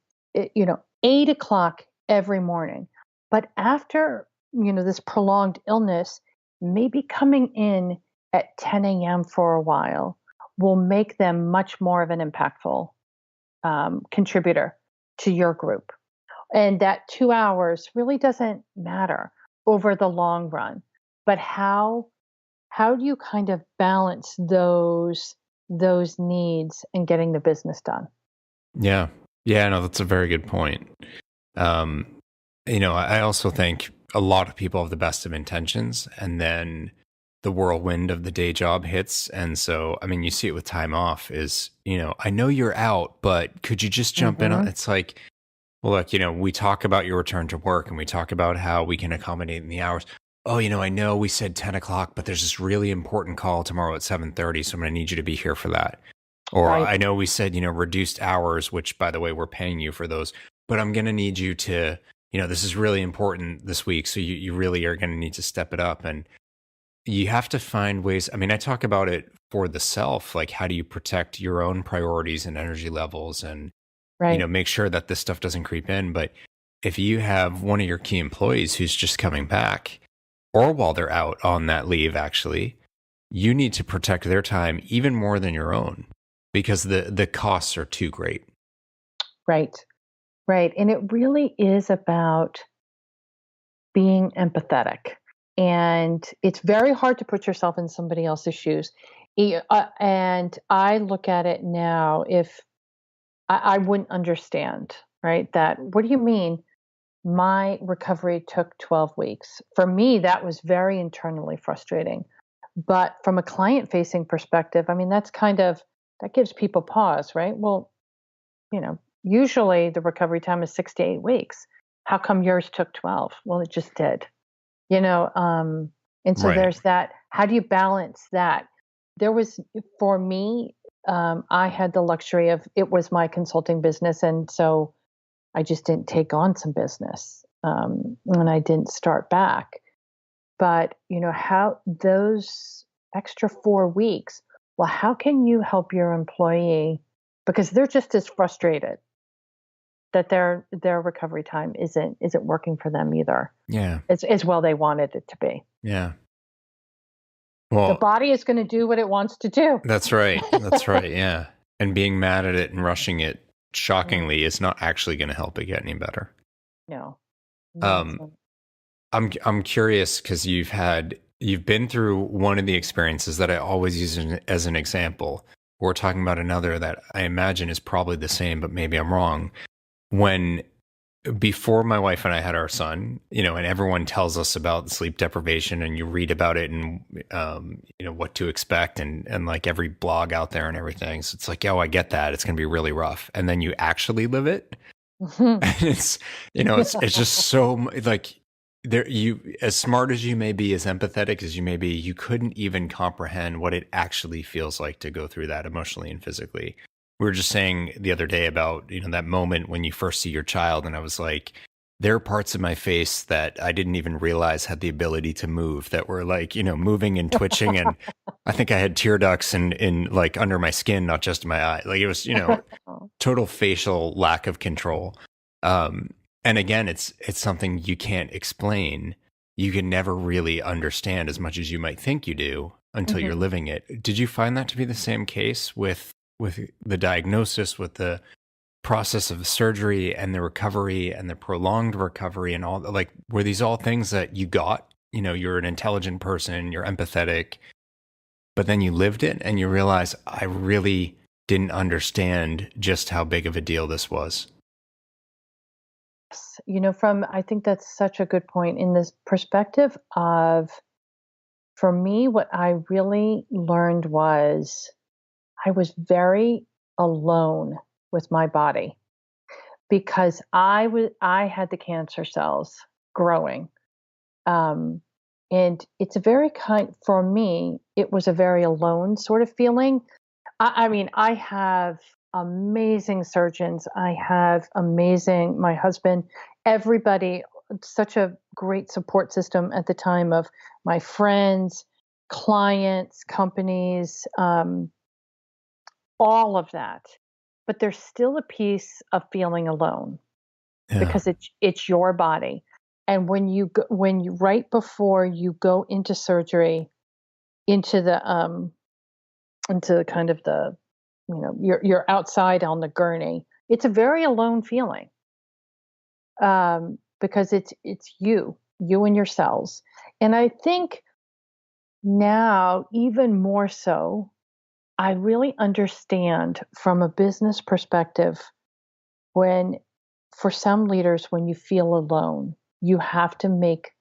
8 o'clock every morning, but after, this prolonged illness, maybe coming in at 10 a.m. for a while will make them much more of an impactful contributor to your group. And that 2 hours really doesn't matter over the long run. But how do you kind of balance those needs and getting the business done? Yeah. Yeah, no, that's a very good point. I also think a lot of people have the best of intentions, and then the whirlwind of the day job hits. And so, you see it with time off is, I know you're out, but could you just jump in on, it's like, well, look, we talk about your return to work, and we talk about how we can accommodate in the hours. Oh, I know we said 10 o'clock, but there's this really important call tomorrow at 7:30. So I'm going to need you to be here for that. Or right. I know we said, reduced hours, which, by the way, we're paying you for those, but I'm going to need you to, this is really important this week. So you really are going to need to step it up. And you have to find ways. I talk about it for the self, like how do you protect your own priorities and energy levels, and, right. Make sure that this stuff doesn't creep in. But if you have one of your key employees who's just coming back, or while they're out on that leave, actually, you need to protect their time even more than your own, because the costs are too great. Right. Right. And it really is about being empathetic. And it's very hard to put yourself in somebody else's shoes. And I look at it now, if I wouldn't understand, right? That, what do you mean my recovery took 12 weeks? For me, that was very internally frustrating. But from a client-facing perspective, that gives people pause, right? Well, usually the recovery time is 6 to 8 weeks. How come yours took 12? Well, it just did, and so right. There's that. How do you balance that? There was, for me, I had the luxury of, it was my consulting business. And so I just didn't take on some business, and I didn't start back. But, how those extra 4 weeks, well, how can you help your employee? Because they're just as frustrated that their recovery time isn't working for them either. Yeah. As well they wanted it to be. Yeah. Well, the body is going to do what it wants to do. That's right. That's right. Yeah. And being mad at it and rushing it, shockingly, is not actually going to help it get any better. No. I'm curious, because you've been through one of the experiences that I always use as an example. We're talking about another that I imagine is probably the same, but maybe I'm wrong. Before my wife and I had our son, and everyone tells us about sleep deprivation, and you read about it, and what to expect, and like every blog out there and everything. So it's like, oh, I get that. It's going to be really rough. And then you actually live it. And it's just so like, as smart as you may be, as empathetic as you may be, you couldn't even comprehend what it actually feels like to go through that emotionally and physically. We were just saying the other day about, that moment when you first see your child, and I was like, there are parts of my face that I didn't even realize had the ability to move, that were like, moving and twitching. And I think I had tear ducts in like under my skin, not just in my eye. Like it was, total facial lack of control. And again, it's something you can't explain. You can never really understand as much as you might think you do until you're living it. Did you find that to be the same case with the diagnosis, with the process of the surgery and the recovery and the prolonged recovery and all? Like, were these all things that you got? You're an intelligent person, you're empathetic. but then you lived it and you realize I really didn't understand just how big of a deal this was. I think that's such a good point in this perspective of, for me, what I really learned was I was very alone with my body because I had the cancer cells growing. And it's a very for me, it was a very alone sort of feeling. I mean, I have amazing surgeons. I have my husband, everybody, such a great support system at the time of my friends, clients, companies, all of that. But there's still a piece of feeling alone because it's your body. And when you right before you go into surgery, into kind of the, you're outside on the gurney. It's a very alone feeling, because it's you and your cells. And I think now even more so, I really understand from a business perspective for some leaders, when you feel alone, you have to make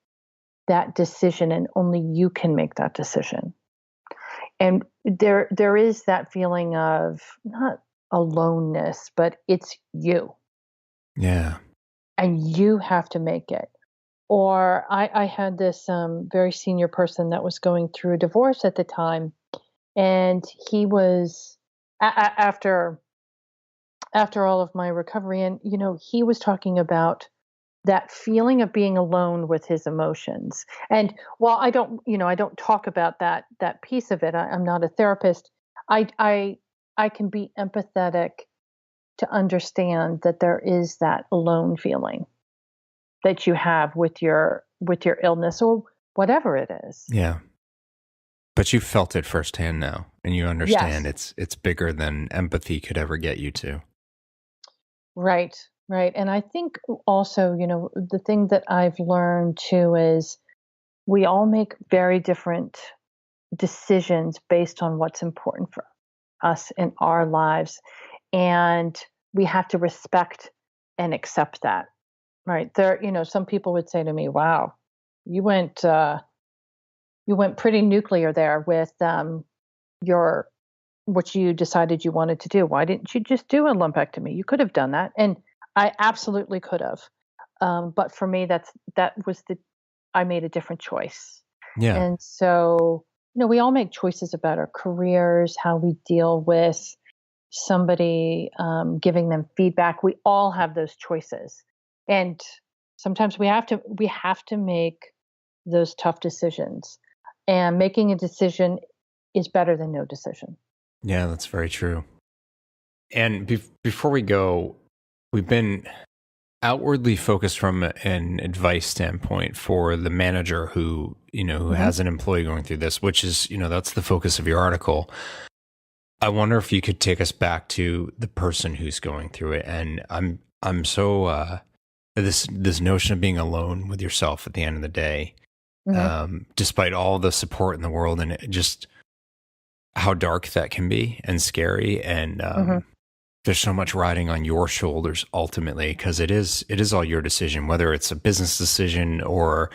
that decision, and only you can make that decision. And there is that feeling of not aloneness, but it's you. Yeah. And you have to make it. Or I had this very senior person that was going through a divorce at the time, and he was after all of my recovery, and he was talking about that feeling of being alone with his emotions. And while I don't talk about that piece of it, I'm not a therapist. I can be empathetic to understand that there is that alone feeling that you have with your illness or whatever it is. Yeah. But you felt it firsthand now, and you understand it's bigger than empathy could ever get you to. Right. Right. And I think also, the thing that I've learned too is we all make very different decisions based on what's important for us in our lives. And we have to respect and accept that. Right. Some people would say to me, wow, you went pretty nuclear there with your what you decided you wanted to do. Why didn't you just do a lumpectomy? You could have done that. And I absolutely could have. But for me, I made a different choice. Yeah. And so, we all make choices about our careers, how we deal with somebody, giving them feedback. We all have those choices. And sometimes we have to make those tough decisions. And making a decision is better than no decision. Yeah, that's very true. And before we go, we've been outwardly focused from an advice standpoint for the manager who has an employee going through this, which is, that's the focus of your article. I wonder if you could take us back to the person who's going through it. And I'm so, this notion of being alone with yourself at the end of the day, despite all the support in the world, and just how dark that can be and scary. And, there's so much riding on your shoulders ultimately, because it is all your decision, whether it's a business decision or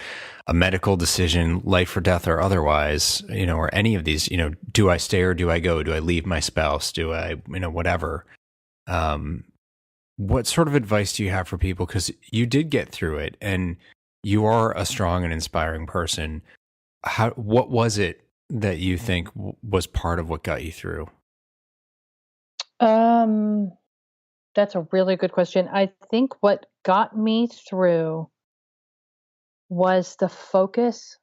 a medical decision, life or death or otherwise, or any of these, do I stay or do I go? Do I leave my spouse? Do I, whatever. What sort of advice do you have for people? Because you did get through it and you are a strong and inspiring person. What was it that you think was part of what got you through? That's a really good question. I think what got me through was the focus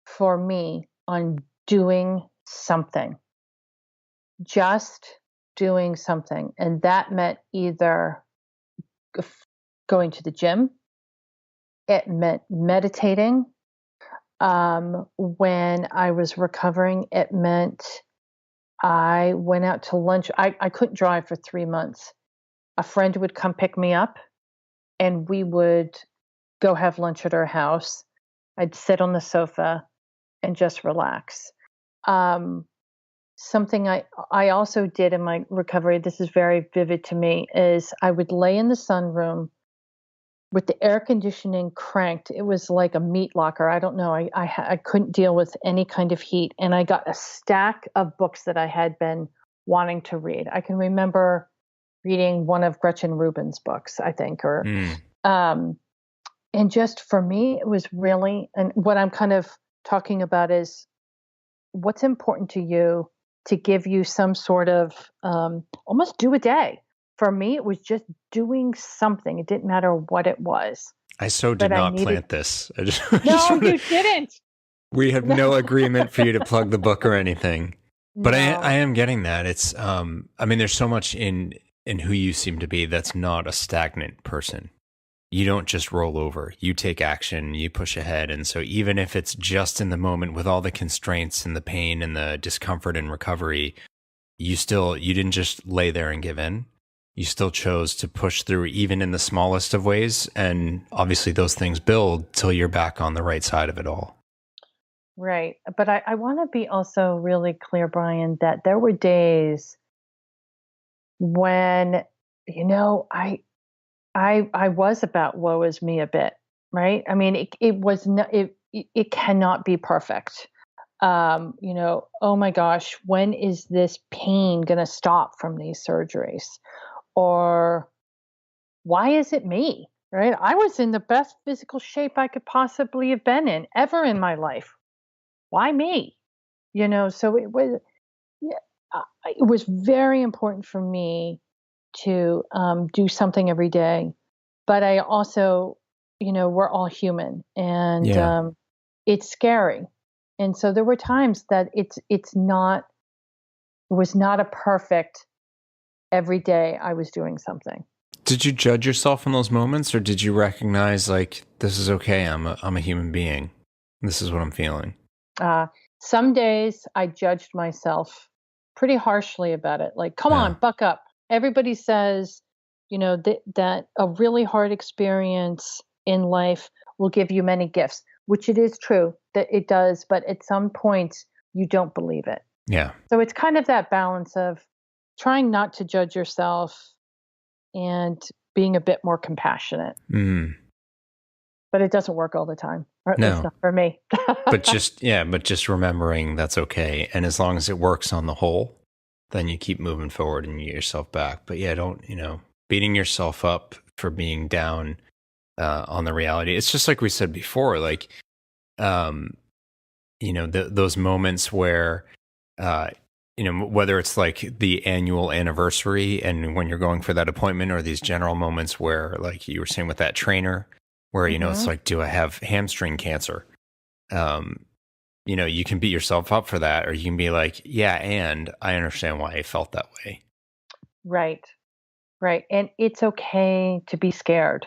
for me on doing something, just doing something. And that meant either going to the gym, it meant meditating. When I was recovering, it meant I went out to lunch. I couldn't drive for 3 months. A friend would come pick me up and we would go have lunch at her house. I'd sit on the sofa and just relax. something I also did in my recovery, this is very vivid to me, is I would lay in the sunroom with the air conditioning cranked. It was like a meat locker. I don't know. I couldn't deal with any kind of heat. And I got a stack of books that I had been wanting to read. I can remember reading one of Gretchen Rubin's books, I think, and just for me, it was really, and what I'm kind of talking about is what's important to you to give you some sort of almost do a day. For me, it was just doing something. It didn't matter what it was. I did not plant this. No, you didn't. We have no agreement for you to plug the book or anything. But No. I am getting that. It's I mean, there's so much in who you seem to be that's not a stagnant person. You don't just roll over. You take action, you push ahead. And so even if it's just in the moment with all the constraints and the pain and the discomfort and recovery, you didn't just lay there and give in. You still chose to push through even in the smallest of ways. And obviously those things build till you're back on the right side of it all. Right. But I want to be also really clear, Brian, that there were days when, I was about woe is me a bit, right? I mean, it was not, it cannot be perfect. Oh my gosh, when is this pain going to stop from these surgeries? Or why is it me, right? I was in the best physical shape I could possibly have been in ever in my life. Why me? So it was very important for me to do something every day. But I also, we're all human, and it's scary. And so there were times that it was not a perfect every day I was doing something. Did you judge yourself in those moments, or did you recognize like, this is okay, I'm a human being, this is what I'm feeling? Some days I judged myself pretty harshly about it. Like, come on, buck up. Everybody says, that a really hard experience in life will give you many gifts, which it is true that it does. But at some point, you don't believe it. Yeah. So it's kind of that balance of trying not to judge yourself and being a bit more compassionate. Mm. But it doesn't work all the time, or at least not for me. but just remembering that's okay. And as long as it works on the whole, then you keep moving forward and you get yourself back. But don't, beating yourself up for being down on the reality. It's just like we said before, like, those moments where, whether it's like the annual anniversary and when you're going for that appointment, or these general moments where, like you were saying with that trainer, where, it's like, do I have hamstring cancer? You can beat yourself up for that, or you can be like, yeah, and I understand why I felt that way. Right. And it's okay to be scared.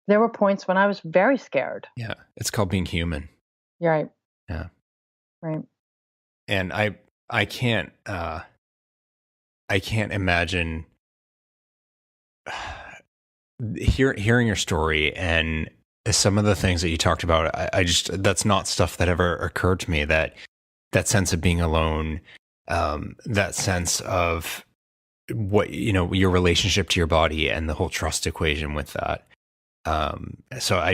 There were points when I was very scared. Yeah. It's called being human. You're right. Yeah. Right. And I can't imagine hearing your story and some of the things that you talked about. I just, that's not stuff that ever occurred to me, that sense of being alone, that sense of what, your relationship to your body and the whole trust equation with that. So I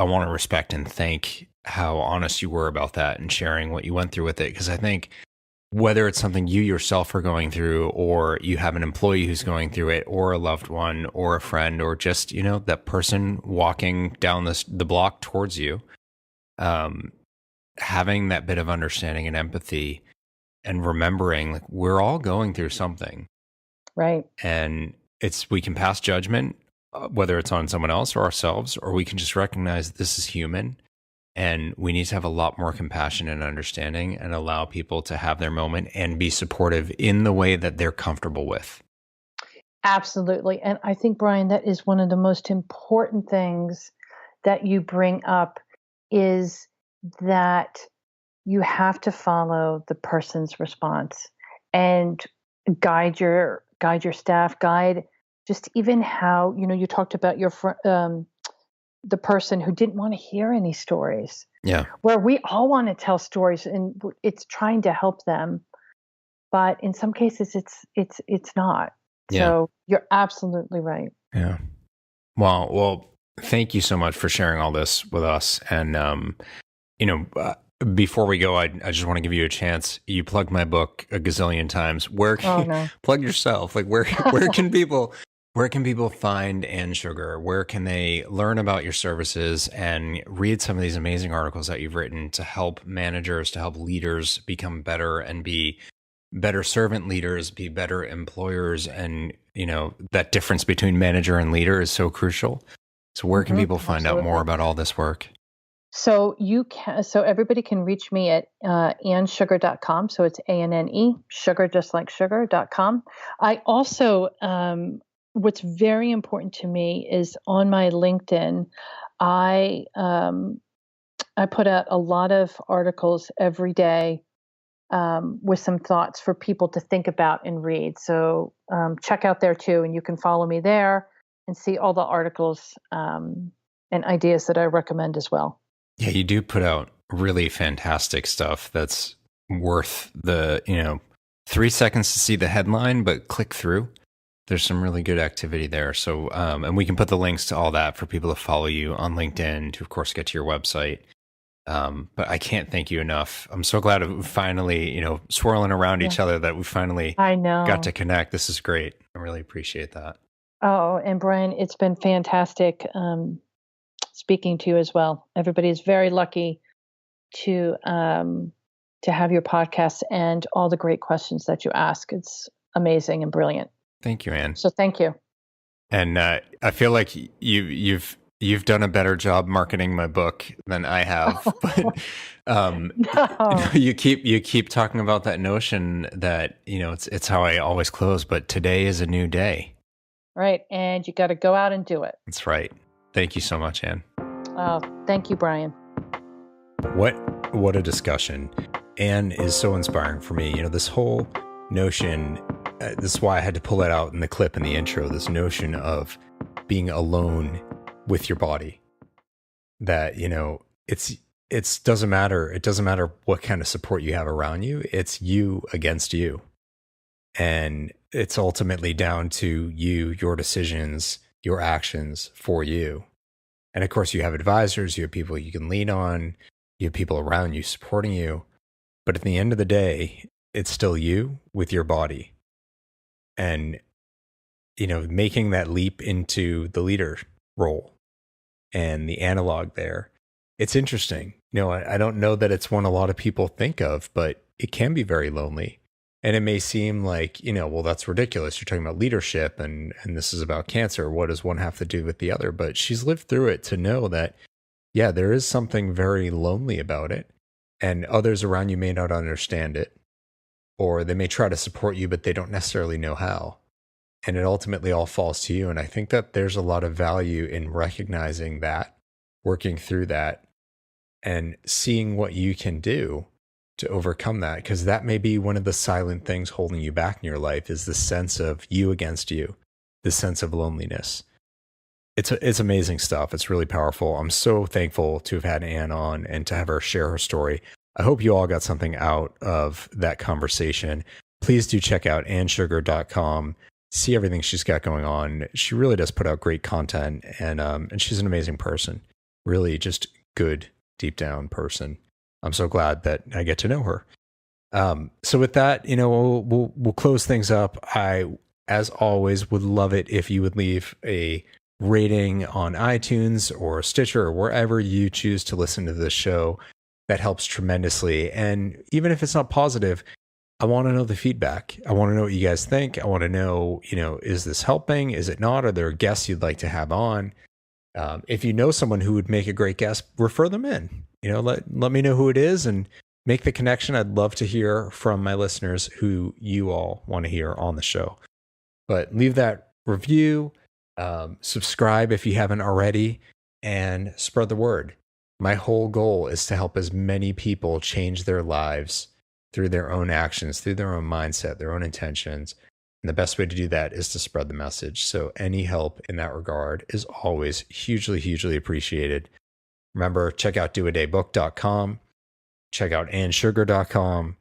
want to respect and thank how honest you were about that and sharing what you went through with it. Because I think whether it's something you yourself are going through, or you have an employee who's going through it, or a loved one, or a friend, or just, that person walking down the block towards you, having that bit of understanding and empathy and remembering, like, we're all going through something. Right. And we can pass judgment, whether it's on someone else or ourselves, or we can just recognize this is human. And we need to have a lot more compassion and understanding and allow people to have their moment and be supportive in the way that they're comfortable with. Absolutely. And I think, Brian, that is one of the most important things that you bring up, is that you have to follow the person's response and guide your staff, guide just even how, you talked about the person who didn't want to hear any stories. Yeah. Where we all want to tell stories, and it's trying to help them. but in some cases it's not. Yeah. So you're absolutely right. Yeah. Well, thank you so much for sharing all this with us. And, before we go, I just want to give you a chance. You plugged my book a gazillion times. Where can no. plug yourself? Like where can people find Ann Sugar? Where can they learn about your services and read some of these amazing articles that you've written to help managers, to help leaders become better and be better servant leaders, be better employers? And, that difference between manager and leader is so crucial. So where can people find out more about all this work? So everybody can reach me at annsugar.com. So it's ANNE, sugar, just like sugar.com. I also, what's very important to me is on my LinkedIn, I put out a lot of articles every day with some thoughts for people to think about and read. So check out there too, and you can follow me there and see all the articles and ideas that I recommend as well. Yeah, you do put out really fantastic stuff that's worth the, 3 seconds to see the headline, but click through. There's some really good activity there. So, and we can put the links to all that for people to follow you on LinkedIn, to, of course, get to your website. But I can't thank you enough. I'm so glad we finally, swirling around each other, that we finally got to connect. This is great. I really appreciate that. Oh, and Brian, it's been fantastic speaking to you as well. Everybody is very lucky to have your podcast and all the great questions that you ask. It's amazing and brilliant. Thank you, Ann. So thank you. And I feel like you've done a better job marketing my book than I have. But you keep talking about that notion that it's how I always close. But today is a new day. Right, and you got to go out and do it. That's right. Thank you so much, Ann. Oh, thank you, Brian. What a discussion. Ann is so inspiring for me. This whole notion, this is why I had to pull that out in the clip in the intro, this notion of being alone with your body. That, it doesn't matter. It doesn't matter what kind of support you have around you. It's you against you. And it's ultimately down to you, your decisions, your actions for you. And of course, you have advisors, you have people you can lean on, you have people around you supporting you. But at the end of the day, it's still you with your body. And, making that leap into the leader role and the analog there, it's interesting. I don't know that it's one a lot of people think of, but it can be very lonely. And it may seem like, well, that's ridiculous. You're talking about leadership and this is about cancer. What does one have to do with the other? But she's lived through it to know that, yeah, there is something very lonely about it. And others around you may not understand it, or they may try to support you, but they don't necessarily know how. And it ultimately all falls to you. And I think that there's a lot of value in recognizing that, working through that, and seeing what you can do to overcome that, because that may be one of the silent things holding you back in your life, is the sense of you against you, the sense of loneliness. It's amazing stuff. It's really powerful. I'm so thankful to have had Ann on and to have her share her story. I hope you all got something out of that conversation. Please do check out annsugar.com, see everything she's got going on. She really does put out great content, and she's an amazing person. Really just good, deep down person. I'm so glad that I get to know her. So with that, we'll close things up. I, as always, would love it if you would leave a rating on iTunes or Stitcher or wherever you choose to listen to this show. That helps tremendously. And even if it's not positive, I want to know the feedback. I want to know what you guys think. I want to know, is this helping? Is it not? Are there guests you'd like to have on? If you know someone who would make a great guest, refer them in. Let me know who it is and make the connection. I'd love to hear from my listeners who you all want to hear on the show. But leave that review, subscribe if you haven't already, and spread the word. My whole goal is to help as many people change their lives through their own actions, through their own mindset, their own intentions. And the best way to do that is to spread the message. So any help in that regard is always hugely, hugely appreciated. Remember, check out doadaybook.com, check out annsugar.com,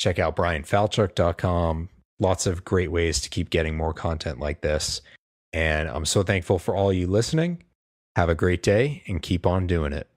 Check out brianfalchuk.com. Lots of great ways to keep getting more content like this. And I'm so thankful for all you listening. Have a great day and keep on doing it.